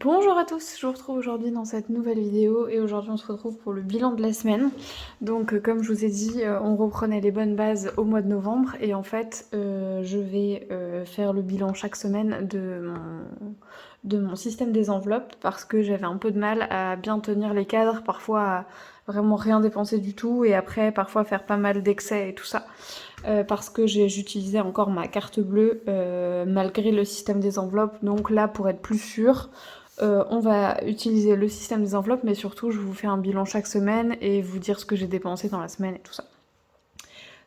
Bonjour à tous, je vous retrouve aujourd'hui dans cette nouvelle vidéo et aujourd'hui on se retrouve pour le bilan de la semaine. Donc comme je vous ai dit, on reprenait les bonnes bases au mois de novembre et en fait je vais faire le bilan chaque semaine de mon système des enveloppes parce que j'avais un peu de mal à bien tenir les cadres, parfois à vraiment rien dépenser du tout et après parfois faire pas mal d'excès et tout ça. Parce que j'utilisais encore ma carte bleue malgré le système des enveloppes. Donc là, pour être plus sûr, on va utiliser le système des enveloppes, mais surtout, je vous fais un bilan chaque semaine et vous dire ce que j'ai dépensé dans la semaine et tout ça.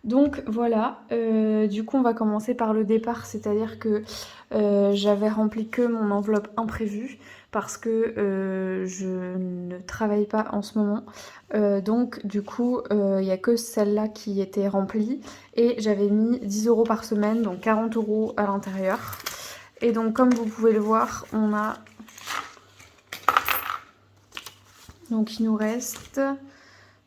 Donc voilà, du coup on va commencer par le départ, c'est-à-dire que j'avais rempli que mon enveloppe imprévue parce que je ne travaille pas en ce moment. Donc du coup il n'y a que celle-là qui était remplie et j'avais mis 10 € par semaine, donc 40 € à l'intérieur. Et donc comme vous pouvez le voir, on a... Donc il nous reste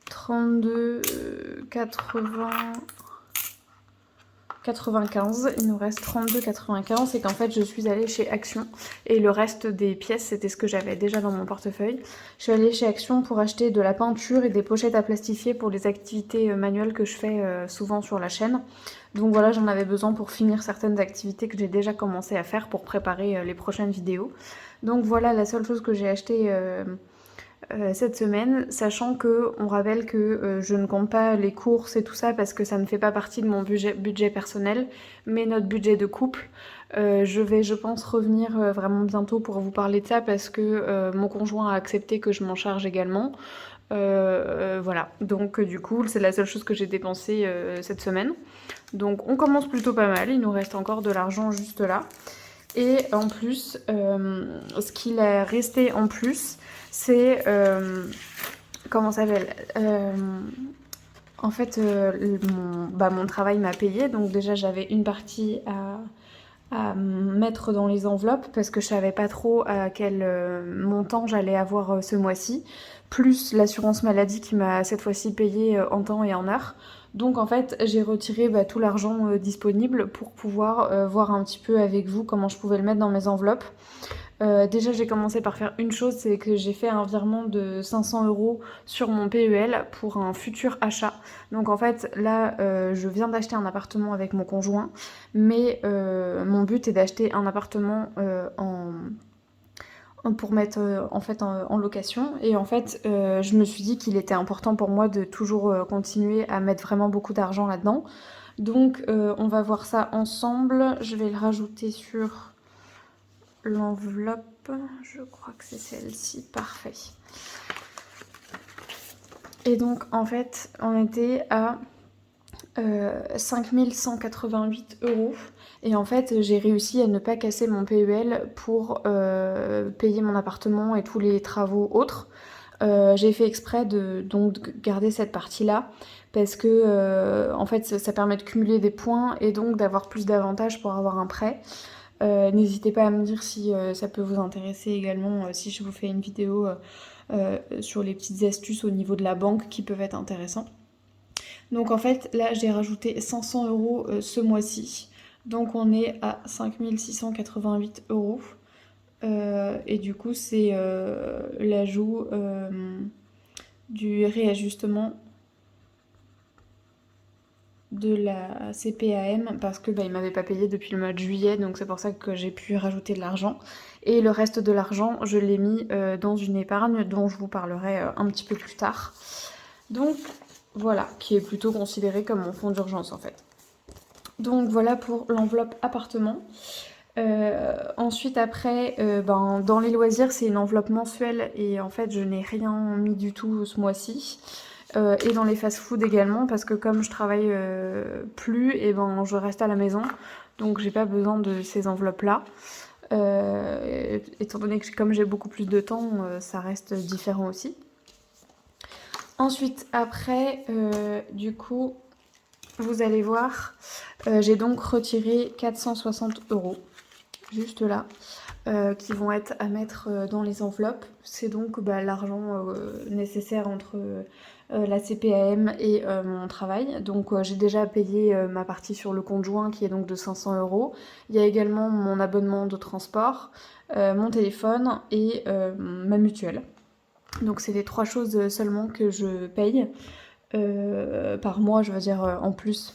32,95. Il nous reste 32,95. C'est qu'en fait je suis allée chez Action et le reste des pièces c'était ce que j'avais déjà dans mon portefeuille. Je suis allée chez Action pour acheter de la peinture et des pochettes à plastifier pour les activités manuelles que je fais souvent sur la chaîne. Donc voilà, j'en avais besoin pour finir certaines activités que j'ai déjà commencé à faire pour préparer les prochaines vidéos. Donc voilà la seule chose que j'ai achetée cette semaine, sachant que on rappelle que je ne compte pas les courses et tout ça parce que ça ne fait pas partie de mon budget personnel, mais notre budget de couple. Je vais, je pense, revenir vraiment bientôt pour vous parler de ça parce que mon conjoint a accepté que je m'en charge également. Voilà, donc du coup, c'est la seule chose que j'ai dépensée cette semaine. Donc on commence plutôt pas mal, il nous reste encore de l'argent juste là. Et en plus, ce qu'il est resté en plus, c'est... comment ça s'appelle En fait, mon travail m'a payé, donc déjà j'avais une partie à mettre dans les enveloppes parce que je savais pas trop à quel montant j'allais avoir ce mois-ci, plus l'assurance maladie qui m'a cette fois-ci payé en temps et en heure. Donc en fait j'ai retiré tout l'argent disponible pour pouvoir voir un petit peu avec vous comment je pouvais le mettre dans mes enveloppes. Déjà j'ai commencé par faire une chose, c'est que j'ai fait un virement de 500 € sur mon PEL pour un futur achat. Donc en fait là je viens d'acheter un appartement avec mon conjoint, mais mon but est d'acheter un appartement pour mettre en fait en location. Et en fait je me suis dit qu'il était important pour moi de toujours continuer à mettre vraiment beaucoup d'argent là-dedans. Donc on va voir ça ensemble. Je vais le rajouter sur l'enveloppe, je crois que c'est celle-ci, parfait. Et donc en fait on était à 5188 €. Et en fait j'ai réussi à ne pas casser mon PEL pour payer mon appartement et tous les travaux autres. J'ai fait exprès de garder cette partie-là parce que en fait ça permet de cumuler des points et donc d'avoir plus d'avantages pour avoir un prêt. N'hésitez pas à me dire si ça peut vous intéresser également, si je vous fais une vidéo sur les petites astuces au niveau de la banque qui peuvent être intéressantes. Donc en fait là j'ai rajouté 500 € ce mois-ci, donc on est à 5688 €. Et du coup c'est l'ajout du réajustement de la CPAM parce que il m'avait pas payé depuis le mois de juillet, donc c'est pour ça que j'ai pu rajouter de l'argent. Et le reste de l'argent, je l'ai mis dans une épargne dont je vous parlerai un petit peu plus tard. Donc voilà, qui est plutôt considéré comme mon fonds d'urgence en fait. Donc voilà pour l'enveloppe appartement. Ensuite après, dans les loisirs c'est une enveloppe mensuelle et en fait je n'ai rien mis du tout ce mois-ci. Et dans les fast-food également parce que comme je travaille plus, et je reste à la maison, donc j'ai pas besoin de ces enveloppes là. Étant donné que comme j'ai beaucoup plus de temps, ça reste différent aussi. Ensuite après, du coup, vous allez voir, j'ai donc retiré 460 € juste là. Qui vont être à mettre dans les enveloppes. C'est donc l'argent nécessaire entre la CPAM et mon travail. Donc j'ai déjà payé ma partie sur le compte joint qui est donc de 500 €. Il y a également mon abonnement de transport, mon téléphone et ma mutuelle. Donc c'est les 3 choses seulement que je paye par mois, je veux dire en plus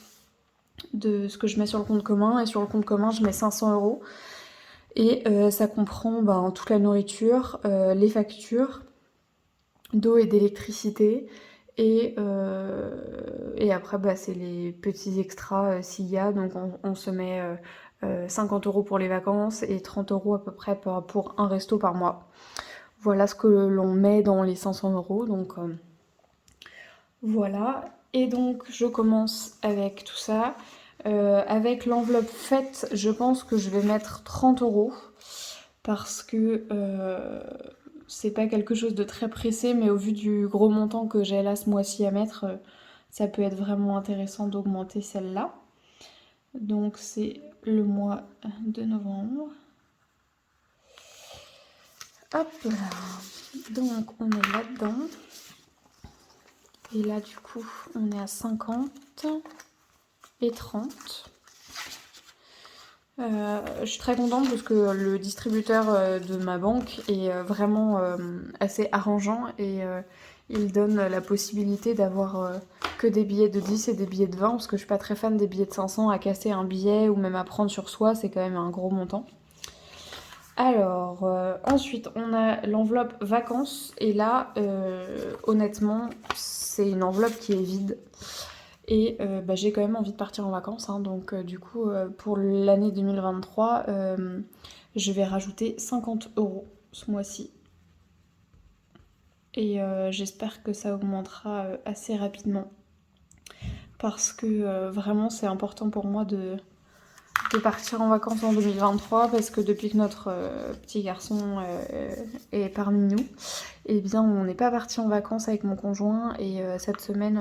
de ce que je mets sur le compte commun. Et sur le compte commun, je mets 500 €. Et ça comprend toute la nourriture, les factures d'eau et d'électricité. Et après, c'est les petits extras s'il y a. Donc on se met 50 € pour les vacances et 30 € à peu près pour un resto par mois. Voilà ce que l'on met dans les 500 €. Donc voilà. Et donc je commence avec tout ça. Avec l'enveloppe faite, je pense que je vais mettre 30 € parce que c'est pas quelque chose de très pressé, mais au vu du gros montant que j'ai là ce mois-ci à mettre, ça peut être vraiment intéressant d'augmenter celle-là. Donc c'est le mois de novembre. Hop là. Donc on est là-dedans. Et là du coup on est à 50 et 30. Je suis très contente parce que le distributeur de ma banque est vraiment assez arrangeant et il donne la possibilité d'avoir que des billets de 10 et des billets de 20 parce que je suis pas très fan des billets de 500 à casser un billet ou même à prendre sur soi, c'est quand même un gros montant. Alors, ensuite on a l'enveloppe vacances et là honnêtement c'est une enveloppe qui est vide. Et j'ai quand même envie de partir en vacances, hein, donc du coup pour l'année 2023, je vais rajouter 50 € ce mois-ci. Et j'espère que ça augmentera assez rapidement. Parce que vraiment c'est important pour moi de partir en vacances en 2023 parce que depuis que notre petit garçon est parmi nous, eh bien on n'est pas parti en vacances avec mon conjoint et cette semaine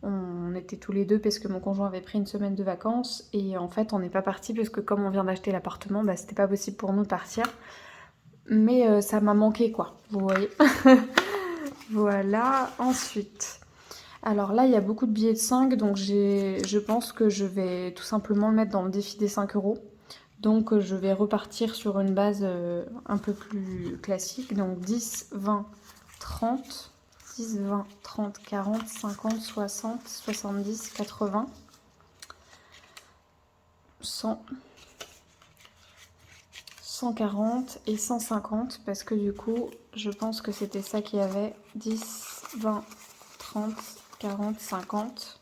on était tous les deux parce que mon conjoint avait pris une semaine de vacances et en fait on n'est pas parti parce que comme on vient d'acheter l'appartement, c'était pas possible pour nous de partir. Mais ça m'a manqué quoi, vous voyez. Voilà, ensuite. Alors là il y a beaucoup de billets de 5 donc je pense que je vais tout simplement le mettre dans le défi des 5 €. Donc je vais repartir sur une base un peu plus classique, donc 10, 20, 30... 10, 20, 30, 40, 50, 60, 70, 80, 100, 140 et 150 parce que du coup je pense que c'était ça qu'il y avait. 10, 20, 30, 40, 50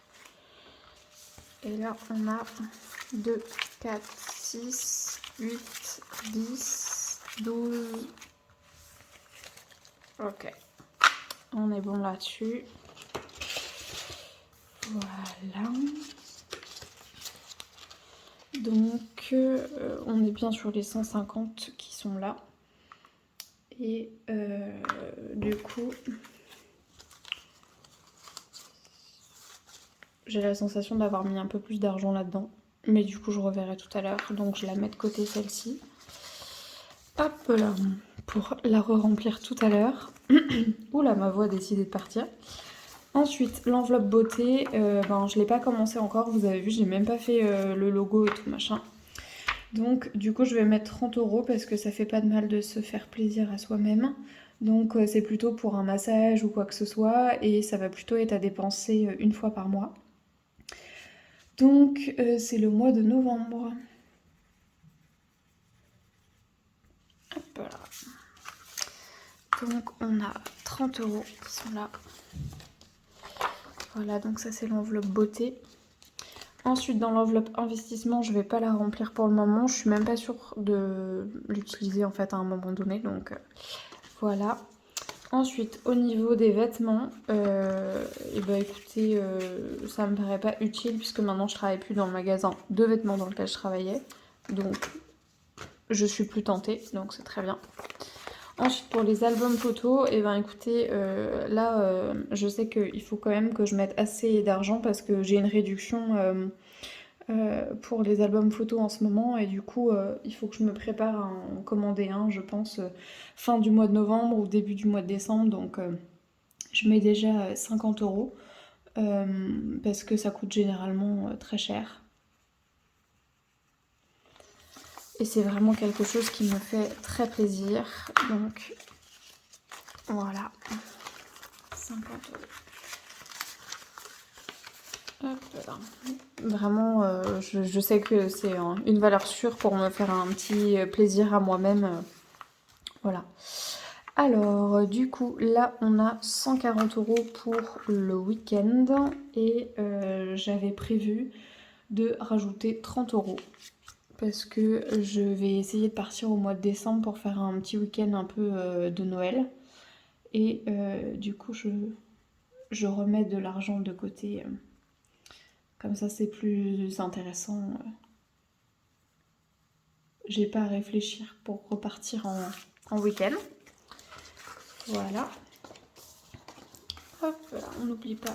et là on a 2, 4, 6, 8, 10, 12. Ok, on est bon là-dessus. Voilà. Donc on est bien sur les 150 qui sont là. Et du coup, j'ai la sensation d'avoir mis un peu plus d'argent là-dedans. Mais du coup, je reverrai tout à l'heure. Donc je la mets de côté celle-ci. Hop là, pour la re-remplir tout à l'heure. Oula, ma voix a décidé de partir. Ensuite, l'enveloppe beauté, je l'ai pas commencé encore, vous avez vu, j'ai même pas fait le logo et tout machin. Donc du coup je vais mettre 30 € parce que ça fait pas de mal de se faire plaisir à soi-même. Donc c'est plutôt pour un massage ou quoi que ce soit et ça va plutôt être à dépenser une fois par mois. Donc c'est le mois de novembre. Hop là. Donc on a 30 € qui sont là. Voilà, donc ça c'est l'enveloppe beauté. Ensuite dans l'enveloppe investissement, je vais pas la remplir pour le moment. Je suis même pas sûre de l'utiliser en fait à un moment donné. Donc voilà. Ensuite au niveau des vêtements, écoutez, ça me paraît pas utile puisque maintenant je travaille plus dans le magasin de vêtements dans lequel je travaillais. Donc je suis plus tentée, donc c'est très bien. Ensuite pour les albums photos, écoutez, là je sais qu'il faut quand même que je mette assez d'argent parce que j'ai une réduction pour les albums photos en ce moment et du coup il faut que je me prépare à en commander un, je pense fin du mois de novembre ou début du mois de décembre, donc je je mets déjà 50 € parce que ça coûte généralement très cher. Et c'est vraiment quelque chose qui me fait très plaisir. Donc voilà, 50 €. Hop là. Vraiment, je sais que c'est une valeur sûre pour me faire un petit plaisir à moi-même. Voilà. Alors, du coup, là, on a 140 € pour le week-end. Et j'avais prévu de rajouter 30 € parce que je vais essayer de partir au mois de décembre pour faire un petit week-end un peu de Noël. Et du coup, je remets de l'argent de côté. Comme ça, c'est plus intéressant. J'ai pas à réfléchir pour repartir en week-end. Voilà. Hop là, on n'oublie pas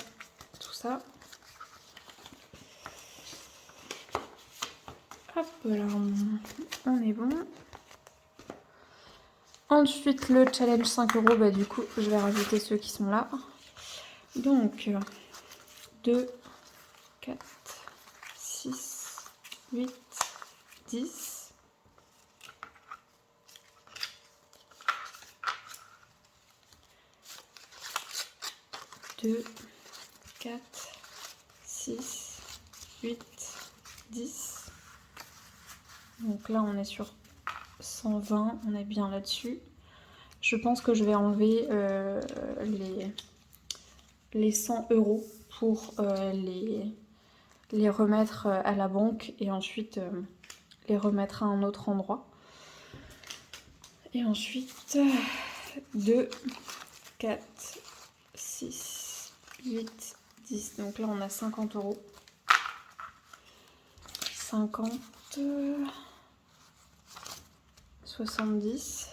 tout ça. Hop là, on est bon. Ensuite, le challenge 5 €, bah du coup, je vais rajouter ceux qui sont là. Donc, 2, 4, 6, 8, 10. 2, 4, 6, 8, 10. Donc là, on est sur 120, on est bien là-dessus. Je pense que je vais enlever les 100 € pour les remettre à la banque et ensuite les remettre à un autre endroit. Et ensuite, 2, 4, 6, 8, 10. Donc là, on a 50 €. 50, 70.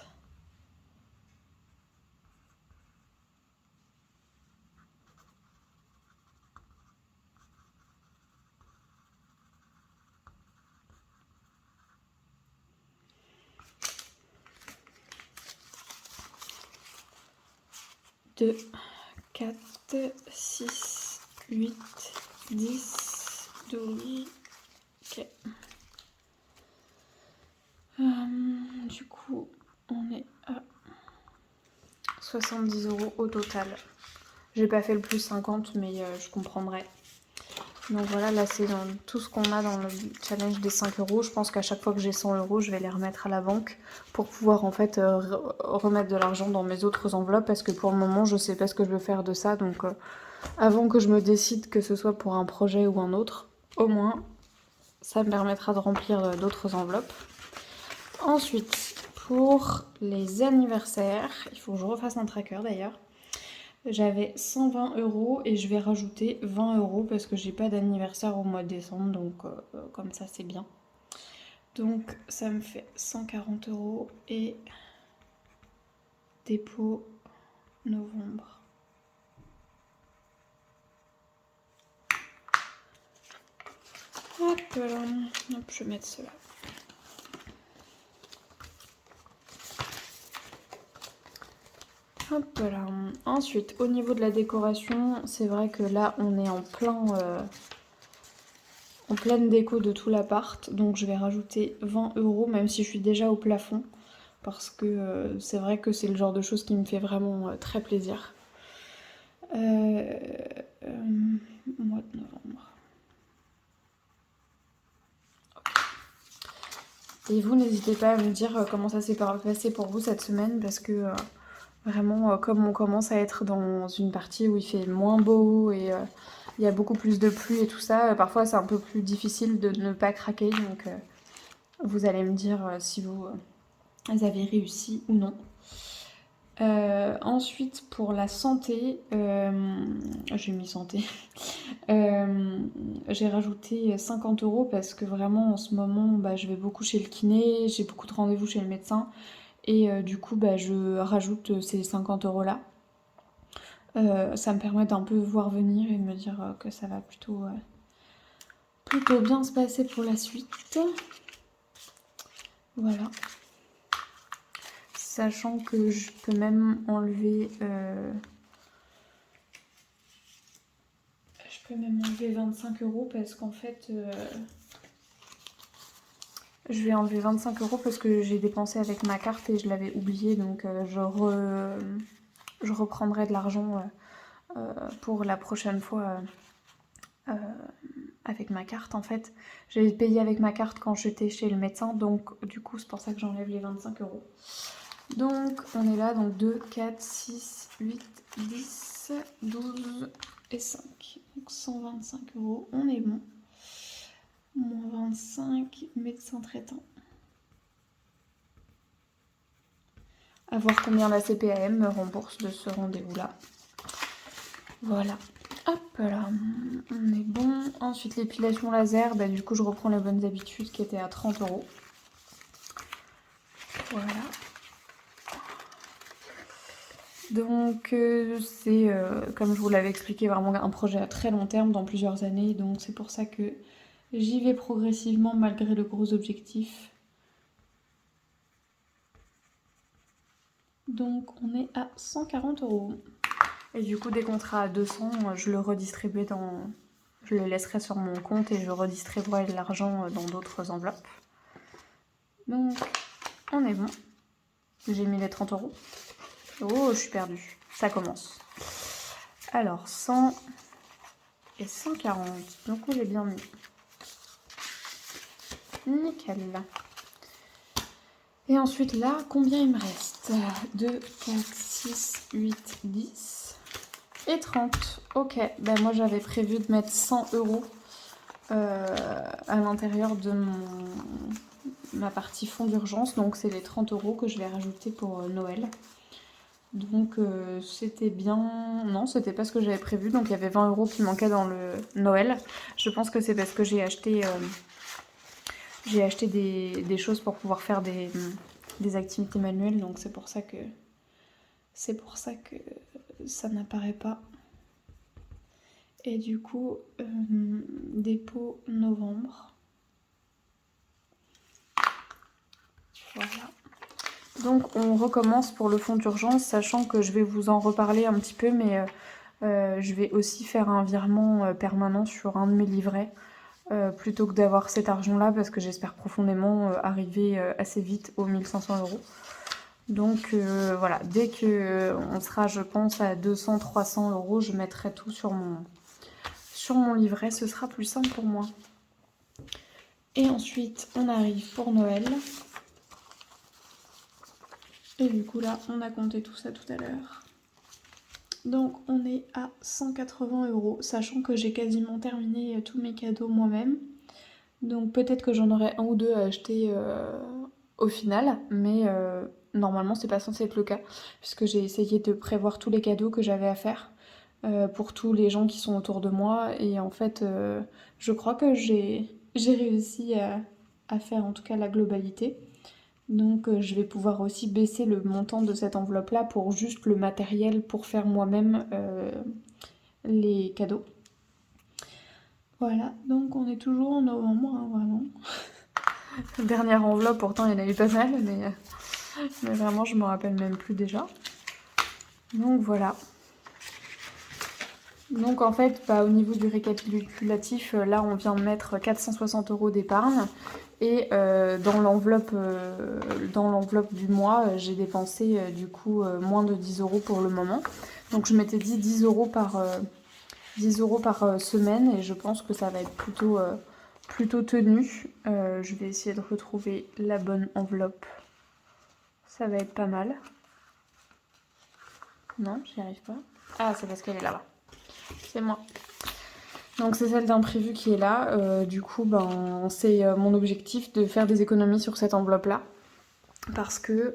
Deux, 4, 6, 8, 10, 12. Ok. Du coup, on est à 70 € au total. J'ai pas fait le plus 50, mais je comprendrai. Donc voilà, là c'est dans tout ce qu'on a dans le challenge des 5 €. Je pense qu'à chaque fois que j'ai 100 €, je vais les remettre à la banque pour pouvoir en fait remettre de l'argent dans mes autres enveloppes parce que pour le moment je sais pas ce que je veux faire de ça. Donc avant que je me décide que ce soit pour un projet ou un autre, au moins ça me permettra de remplir d'autres enveloppes. Ensuite, pour les anniversaires, il faut que je refasse un tracker d'ailleurs. J'avais 120 € et je vais rajouter 20 € parce que j'ai pas d'anniversaire au mois de décembre, donc comme ça c'est bien. Donc ça me fait 140 € et dépôt novembre. Hop là, hop, je vais mettre cela. Hop là. Ensuite, au niveau de la décoration, c'est vrai que là on est en pleine déco de tout l'appart, donc je vais rajouter 20 € même si je suis déjà au plafond parce que c'est vrai que c'est le genre de choses qui me fait vraiment très plaisir. Mois de novembre. Okay. Et vous, n'hésitez pas à me dire comment ça s'est passé pour vous cette semaine parce que vraiment, comme on commence à être dans une partie où il fait moins beau et il y a beaucoup plus de pluie et tout ça, parfois c'est un peu plus difficile de ne pas craquer, donc vous allez me dire si vous avez réussi ou non. Ensuite, pour la santé, j'ai mis santé, j'ai rajouté 50 € parce que vraiment en ce moment, bah, je vais beaucoup chez le kiné, j'ai beaucoup de rendez-vous chez le médecin et du coup, bah, je rajoute ces 50 € là. Ça me permet d'un peu voir venir et de me dire que ça va plutôt bien se passer pour la suite. Voilà. Sachant que je peux même enlever Je peux même enlever 25 € parce qu'en fait... je vais enlever 25 € parce que j'ai dépensé avec ma carte et je l'avais oublié. Donc je reprendrai de l'argent pour la prochaine fois avec ma carte en fait. J'avais payé avec ma carte quand j'étais chez le médecin. Donc du coup c'est pour ça que j'enlève les 25 €. Donc on est là, donc 2, 4, 6, 8, 10, 12 et 5. Donc 125 €, on est bon. Moins 25, médecin traitant. À voir combien la CPAM me rembourse de ce rendez-vous-là. Voilà. Hop là, on est bon. Ensuite l'épilation laser, bah, du coup je reprends les bonnes habitudes qui étaient à 30 €. Voilà. Donc c'est, comme je vous l'avais expliqué, vraiment un projet à très long terme, dans plusieurs années. Donc c'est pour ça que j'y vais progressivement malgré le gros objectif. Donc on est à 140 €. Et du coup, dès qu'on sera à 200, je le redistribuerai je le laisserai sur mon compte et je redistribuerai de l'argent dans d'autres enveloppes. Donc, on est bon. J'ai mis les 30 €. Oh, je suis perdue. Ça commence. Alors, 100 et 140. Donc, j'ai bien mis. Nickel. Et ensuite, là, combien il me reste? 2, 4, 6, 8, 10 et 30. Ok, ben moi j'avais prévu de mettre 100 € à l'intérieur de ma partie fonds d'urgence. Donc c'est les 30 € que je vais rajouter pour Noël. Donc c'était bien... Non, c'était pas ce que j'avais prévu. Donc il y avait 20 € qui manquaient dans le Noël. Je pense que c'est parce que j'ai acheté des choses pour pouvoir faire des activités manuelles. Donc c'est pour ça que ça n'apparaît pas. Et du coup, dépôt novembre. Voilà. Donc on recommence pour le fonds d'urgence, sachant que je vais vous en reparler un petit peu, mais je vais aussi faire un virement permanent sur un de mes livrets, plutôt que d'avoir cet argent-là, parce que j'espère profondément arriver assez vite aux 1500 €. Donc voilà, dès qu'on sera, je pense, à 200-300 €, je mettrai tout sur mon livret, ce sera plus simple pour moi. Et ensuite, on arrive pour Noël. Et du coup, là, on a compté tout ça tout à l'heure. Donc, on est à 180 €, sachant que j'ai quasiment terminé tous mes cadeaux moi-même. Donc, peut-être que j'en aurai un ou deux à acheter au final, mais normalement, c'est pas censé être le cas, puisque j'ai essayé de prévoir tous les cadeaux que j'avais à faire pour tous les gens qui sont autour de moi. Et en fait, je crois que j'ai réussi à faire en tout cas la globalité. Donc je vais pouvoir aussi baisser le montant de cette enveloppe-là pour juste le matériel pour faire moi-même les cadeaux. Voilà, donc on est toujours en novembre, hein, vraiment. Dernière enveloppe, pourtant il y en a eu pas mal, mais vraiment je me rappelle même plus déjà. Donc voilà. Donc en fait, au niveau du récapitulatif, là on vient de mettre 460 € d'épargne. Et dans l'enveloppe du mois, j'ai dépensé du coup moins de 10 € pour le moment. Donc je m'étais dit 10 € par semaine et je pense que ça va être plutôt tenu. Je vais essayer de retrouver la bonne enveloppe. Ça va être pas mal. Non, j'y arrive pas. Ah, c'est parce qu'elle est là-bas. C'est moi. Donc c'est celle d'imprévu qui est là. Du coup, c'est mon objectif de faire des économies sur cette enveloppe-là. Parce que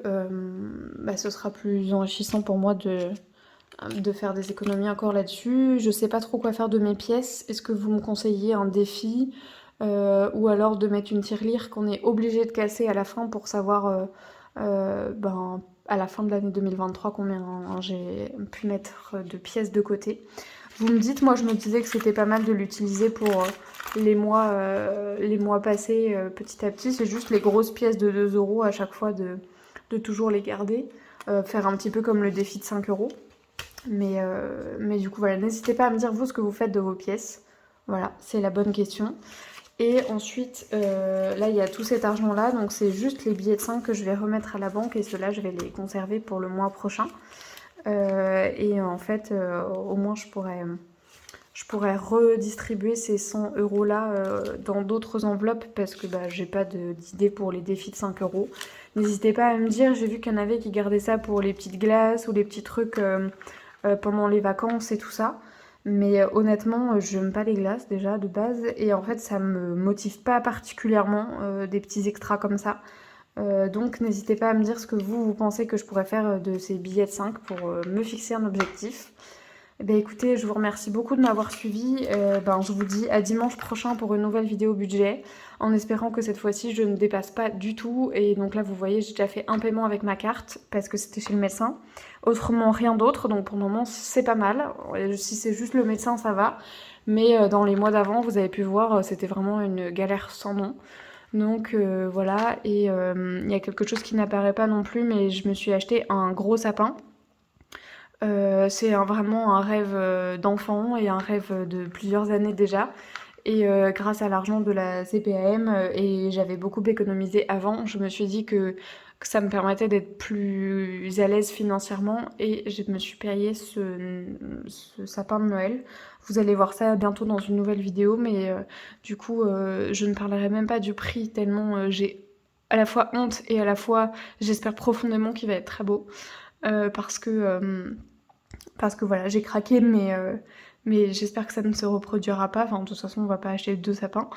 ce sera plus enrichissant pour moi de faire des économies encore là-dessus. Je sais pas trop quoi faire de mes pièces. Est-ce que vous me conseillez un défi ou alors de mettre une tirelire qu'on est obligé de casser à la fin pour savoir à la fin de l'année 2023 combien j'ai pu mettre de pièces de côté. Vous me dites, moi je me disais que c'était pas mal de l'utiliser pour les mois passés petit à petit. C'est juste les grosses pièces de 2 € à chaque fois de toujours les garder. Faire un petit peu comme le défi de 5 €. Mais du coup, voilà, n'hésitez pas à me dire vous ce que vous faites de vos pièces. Voilà, c'est la bonne question. Et ensuite, là, il y a tout cet argent-là, donc c'est juste les billets de 5 que je vais remettre à la banque et ceux-là, je vais les conserver pour le mois prochain. Et en fait, au moins, je pourrais redistribuer ces 100 euros là dans d'autres enveloppes parce que bah, j'ai pas d'idée pour les défis de 5 euros. N'hésitez pas à me dire, j'ai vu qu'il y en avait qui gardaient ça pour les petites glaces ou les petits trucs pendant les vacances et tout ça. Mais honnêtement, je n'aime pas les glaces déjà de base et en fait ça me motive pas particulièrement des petits extras comme ça. Donc n'hésitez pas à me dire ce que vous pensez que je pourrais faire de ces billets de 5 pour me fixer un objectif. Eh bien, écoutez, je vous remercie beaucoup de m'avoir suivi. Je vous dis à dimanche prochain pour une nouvelle vidéo budget, en espérant que cette fois-ci je ne dépasse pas du tout. Et donc là, vous voyez, j'ai déjà fait un paiement avec ma carte parce que c'était chez le médecin. Autrement, rien d'autre. Donc pour le moment, c'est pas mal. Si c'est juste le médecin, ça va. Mais dans les mois d'avant, vous avez pu voir, c'était vraiment une galère sans nom. Donc voilà, et il y a quelque chose qui n'apparaît pas non plus, mais je me suis acheté un gros sapin. C'est vraiment un rêve d'enfant et un rêve de plusieurs années déjà. Et grâce à l'argent de la CPAM, et j'avais beaucoup économisé avant, je me suis dit que ça me permettait d'être plus à l'aise financièrement et je me suis payé ce sapin de Noël. Vous allez voir ça bientôt dans une nouvelle vidéo, mais du coup, je ne parlerai même pas du prix tellement j'ai à la fois honte et à la fois j'espère profondément qu'il va être très beau. Parce que voilà, j'ai craqué, mais j'espère que ça ne se reproduira pas. Enfin, de toute façon, on va pas acheter 2 sapins.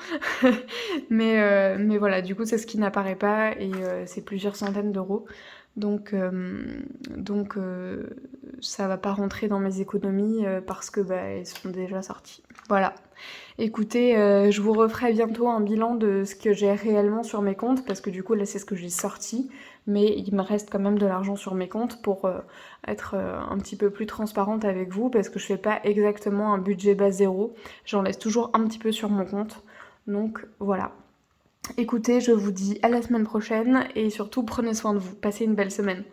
Mais voilà, du coup, c'est ce qui n'apparaît pas et c'est plusieurs centaines d'euros. Donc ça va pas rentrer dans mes économies parce que bah, elles sont déjà sorties. Voilà. Écoutez, je vous referai bientôt un bilan de ce que j'ai réellement sur mes comptes, parce que du coup là c'est ce que j'ai sorti, mais il me reste quand même de l'argent sur mes comptes pour être un petit peu plus transparente avec vous, parce que je fais pas exactement un budget base zéro, j'en laisse toujours un petit peu sur mon compte, donc voilà. Écoutez, je vous dis à la semaine prochaine, et surtout prenez soin de vous, passez une belle semaine.